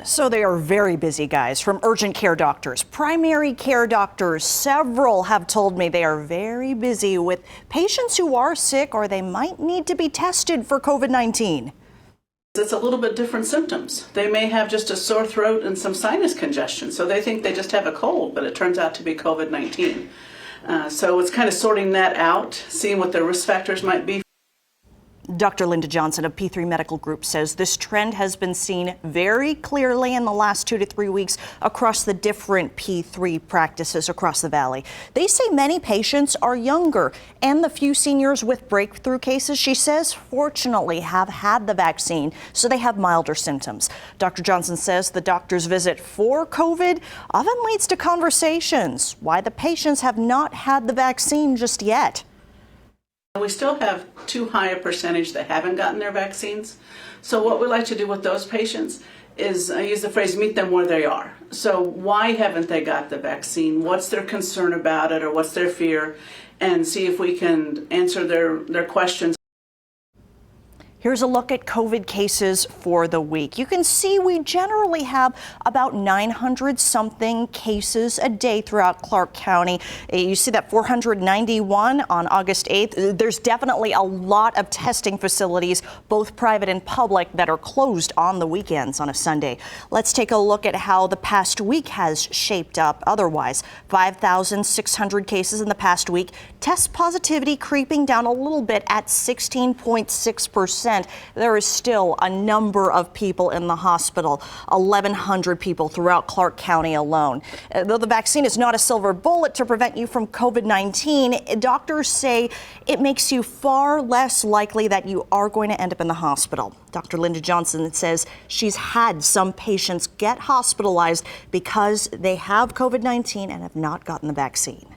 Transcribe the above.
So they are very busy, guys, from urgent care doctors, primary care doctors. Several have told me they are very busy with patients who are sick or they might need to be tested for COVID-19. It's a little bit different symptoms. They may have just a sore throat and some sinus congestion, so they think they just have a cold, but it turns out to be COVID-19. So it's kind of sorting that out, seeing what their risk factors might be. Dr. Linda Johnson of P3 Medical Group says this trend has been seen very clearly in the last 2 to 3 weeks across the different P3 practices across the valley. They say many patients are younger, and the few seniors with breakthrough cases, she says, fortunately have had the vaccine, so they have milder symptoms. Dr. Johnson says the doctor's visit for COVID often leads to conversations why the patients have not had the vaccine just yet. We still have too high a percentage that haven't gotten their vaccines. So what we like to do with those patients is, I use the phrase, meet them where they are. So why haven't they got the vaccine? What's their concern about it, or what's their fear? And see if we can answer their questions. Here's a look at COVID cases for the week. You can see we generally have about 900 something cases a day throughout Clark County. You see that 491 on August 8th. There's definitely a lot of testing facilities, both private and public, that are closed on the weekends on a Sunday. Let's take a look at how the past week has shaped up otherwise. 5,600 cases in the past week. Test positivity creeping down a little bit at 16.6%. There is still a number of people in the hospital, 1,100 people throughout Clark County alone. Though the vaccine is not a silver bullet to prevent you from COVID-19, doctors say it makes you far less likely that you are going to end up in the hospital. Dr. Linda Johnson says she's had some patients get hospitalized because they have COVID-19 and have not gotten the vaccine.